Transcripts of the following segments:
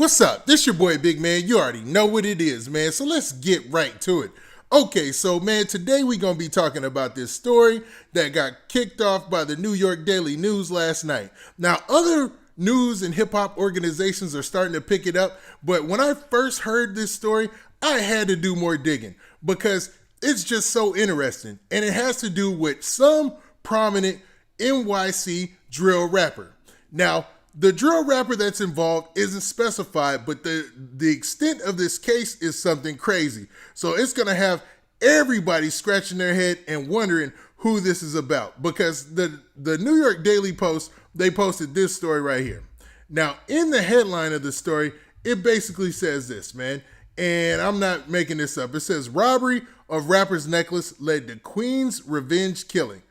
what's up? This your boy Big Man. You already know what it is, man. So let's get right to it. Okay, so man, today we're going to be talking about this story that got kicked off by the New York Daily News last night. Now, other news and hip hop organizations are starting to pick it up, but when I first heard this story, I had to do more digging because it's just so interesting. And it has to do with some prominent NYC drill rapper. Now, the drill rapper that's involved isn't specified, but the extent of this case is something crazy. So it's going to have everybody scratching their head and wondering who this is about, because the New York Daily Post, they posted this story right here. Now, in the headline of the story, it basically says this, man, and I'm not making this up. It says, robbery of rapper's necklace led to Queen's revenge killing.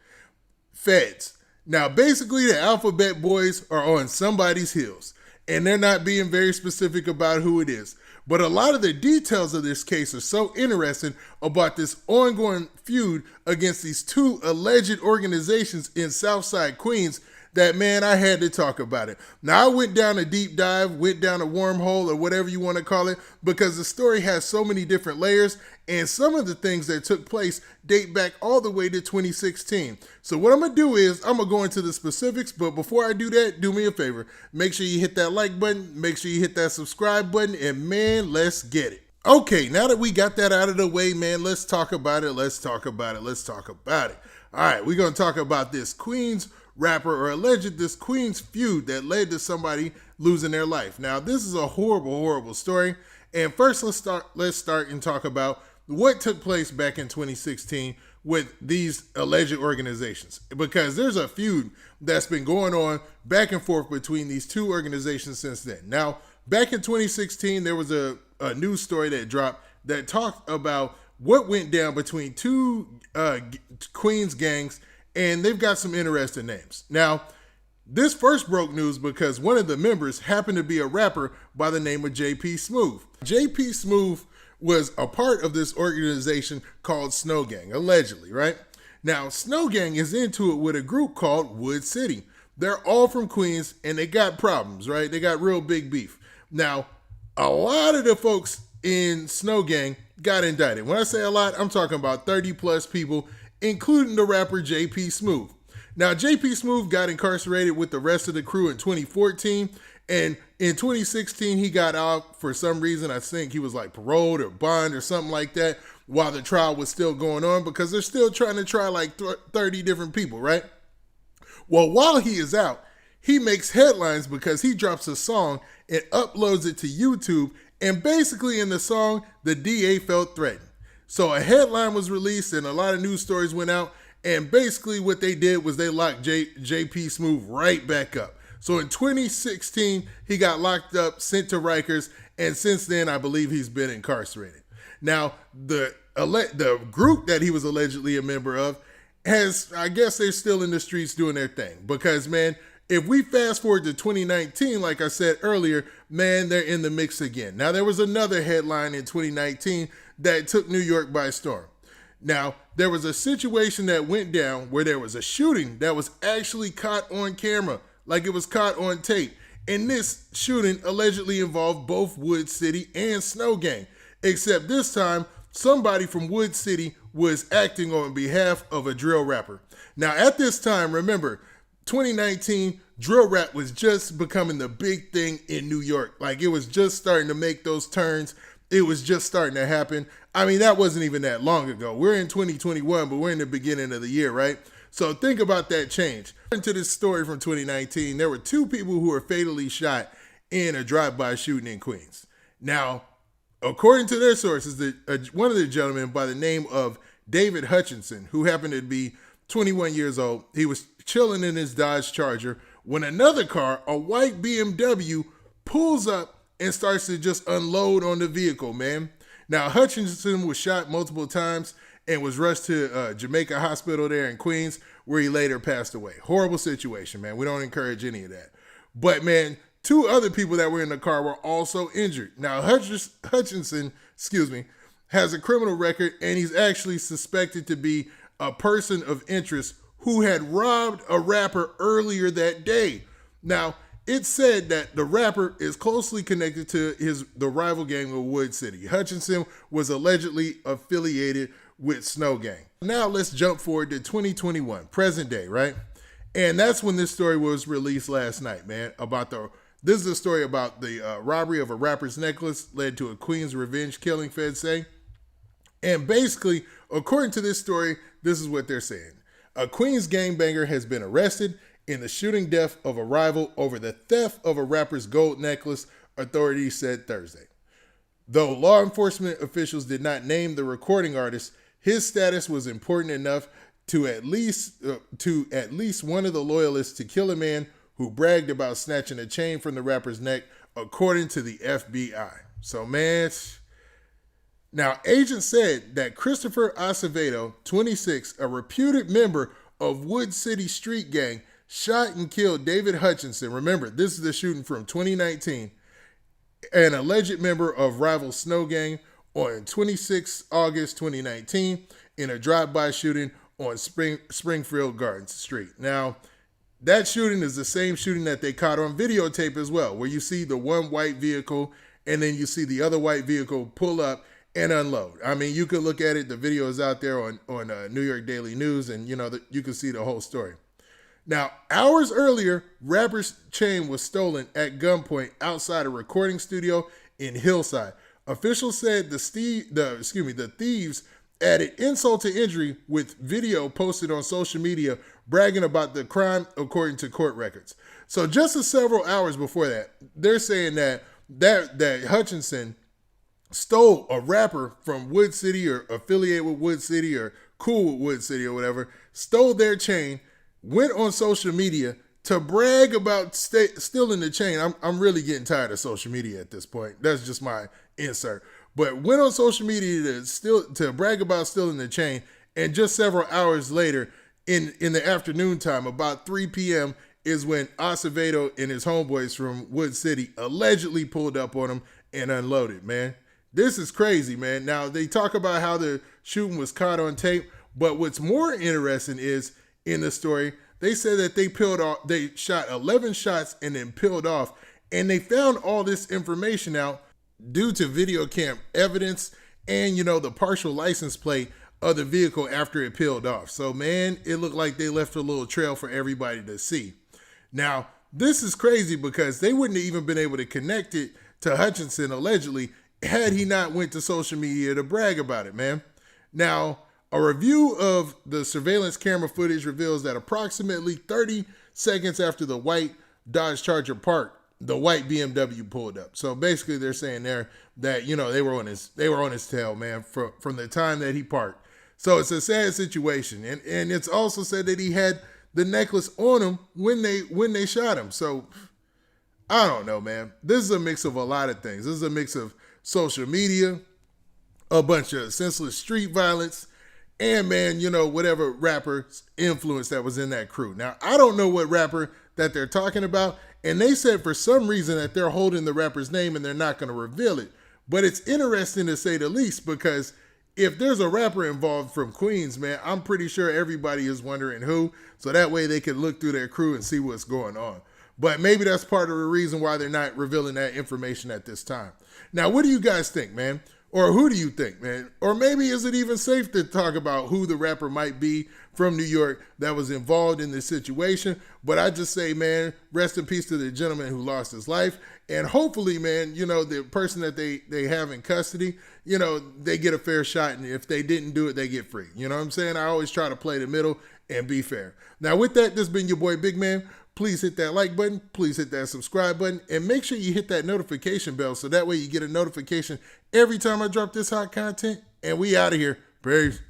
Feds. Now, basically, the Alphabet Boys are on somebody's heels, and they're not being very specific about who it is. But a lot of the details of this case are so interesting about this ongoing feud against these two alleged organizations in Southside Queens that, man, I had to talk about it. Now, I went down a deep dive, went down a wormhole, or whatever you want to call it, because the story has so many different layers, and some of the things that took place date back all the way to 2016. So what I'm going to do is I'm going to go into the specifics, but before I do that, do me a favor. Make sure you hit that like button, make sure you hit that subscribe button, and man, let's get it. Okay, now that we got that out of the way, man, let's talk about it. All right, we're going to talk about this Queens rapper, or alleged this Queens feud that led to somebody losing their life. Now, this is a horrible story. And first, let's start and talk about what took place back in 2016 with these alleged organizations, because there's a feud that's been going on back and forth between these two organizations since then. Now, back in 2016, there was a news story that dropped that talked about what went down between two Queens gangs, and they've got some interesting names. Now, this first broke news because one of the members happened to be a rapper by the name of JP Smooth. JP Smooth was a part of this organization called Snow Gang, allegedly, right? Now, Snow Gang is into it with a group called Wood City. They're all from Queens, and they got problems, right? They got real big beef. Now, a lot of the folks in Snow Gang got indicted. When I say a lot, I'm talking about 30 plus people, including the rapper JP Smooth. Now, JP Smooth got incarcerated with the rest of the crew in 2014, and in 2016, he got out for some reason. I think he was like paroled or bond or something like that while the trial was still going on, because they're still trying to try like 30 different people, right? Well, while he is out, he makes headlines because he drops a song and uploads it to YouTube, and basically in the song, the DA felt threatened. So a headline was released and a lot of news stories went out, and basically what they did was they locked JP Smooth right back up. So in 2016, he got locked up, sent to Rikers, and since then, I believe he's been incarcerated. Now, the group that he was allegedly a member of I guess they're still in the streets doing their thing, because, man, if we fast forward to 2019, like I said earlier, man, they're in the mix again. Now, there was another headline in 2019 that took New York by storm. Now, there was a situation that went down where there was a shooting that was actually caught on camera, like it was caught on tape. And this shooting allegedly involved both Wood City and Snow Gang, except this time, somebody from Wood City was acting on behalf of a drill rapper. Now, at this time, remember, 2019, drill rap was just becoming the big thing in New York. Like, it was just starting to make those turns. It was just starting to happen. I mean, that wasn't even that long ago. We're in 2021, but we're in the beginning of the year, right? So think about that change. Into this story from 2019, there were two people who were fatally shot in a drive-by shooting in Queens. Now, according to their sources, one of the gentlemen by the name of David Hutchinson, who happened to be 21 years old, he was chilling in his Dodge Charger when another car, a white BMW, pulls up and starts to just unload on the vehicle, man. Now, Hutchinson was shot multiple times and was rushed to Jamaica Hospital there in Queens, where he later passed away. Horrible situation, man. We don't encourage any of that. But, man, two other people that were in the car were also injured. Now, Hutchinson, has a criminal record, and he's actually suspected to be a person of interest who had robbed a rapper earlier that day. Now, it said that the rapper is closely connected to the rival gang of Wood City. Hutchinson was allegedly affiliated with Snow Gang. Now let's jump forward to 2021, present day, right? And that's when this story was released last night, man. This is a story about the robbery of a rapper's necklace led to a Queens revenge killing, feds say. And basically, according to this story, this is what they're saying. A Queens gangbanger has been arrested in the shooting death of a rival over the theft of a rapper's gold necklace, authorities said Thursday. Though law enforcement officials did not name the recording artist, his status was important enough to at least one of the loyalists to kill a man who bragged about snatching a chain from the rapper's neck, according to the FBI. So, man, now agents said that Christopher Acevedo, 26, a reputed member of Wood City street gang, shot and killed David Hutchinson. Remember, this is the shooting from 2019, an alleged member of rival Snow Gang, on 26 August 2019 in a drive-by shooting on Springfield Gardens Street. Now, that shooting is the same shooting that they caught on videotape as well, where you see the one white vehicle and then you see the other white vehicle pull up and unload. I mean, you could look at it. The video is out there on New York Daily News, and you can see the whole story. Now, hours earlier, rapper's chain was stolen at gunpoint outside a recording studio in Hillside. Officials said the thieves added insult to injury with video posted on social media bragging about the crime, according to court records. So just several hours before that, they're saying that Hutchinson stole a rapper from Wood City or affiliated with Wood City or cool with Wood City or whatever, stole their chain, went on social media to brag about stealing the chain. I'm really getting tired of social media at this point. That's just my insert. But went on social media to brag about stealing the chain, and just several hours later, in the afternoon time, about 3 p.m., is when Acevedo and his homeboys from Wood City allegedly pulled up on him and unloaded, man. This is crazy, man. Now, they talk about how the shooting was caught on tape, but what's more interesting is, in the story, they said that they shot 11 shots and then peeled off, and they found all this information out due to video cam evidence and, the partial license plate of the vehicle after it peeled off. So, man, it looked like they left a little trail for everybody to see. Now, this is crazy because they wouldn't have even been able to connect it to Hutchinson, allegedly, had he not went to social media to brag about it, man. Now, a review of the surveillance camera footage reveals that approximately 30 seconds after the white Dodge Charger parked, the white BMW pulled up. So basically they're saying there that, they were on his tail, man, from the time that he parked. So it's a sad situation. And it's also said that he had the necklace on him when they shot him. So I don't know, man. This is a mix of a lot of things. This is a mix of social media, a bunch of senseless street violence, and, man, whatever rapper's influence that was in that crew. Now, I don't know what rapper that they're talking about, and they said for some reason that they're holding the rapper's name and they're not going to reveal it. But it's interesting to say the least, because if there's a rapper involved from Queens, man, I'm pretty sure everybody is wondering who, so that way they can look through their crew and see what's going on. But maybe that's part of the reason why they're not revealing that information at this time. Now, what do you guys think, man? Or who do you think, man? Or maybe is it even safe to talk about who the rapper might be from New York that was involved in this situation? But I just say, man, rest in peace to the gentleman who lost his life. And hopefully, man, the person that they have in custody, they get a fair shot. And if they didn't do it, they get free. You know what I'm saying? I always try to play the middle and be fair. Now, with that, this has been your boy, Big Man. Please hit that like button. Please hit that subscribe button. And make sure you hit that notification bell so that way you get a notification every time I drop this hot content. And we out of here. Peace.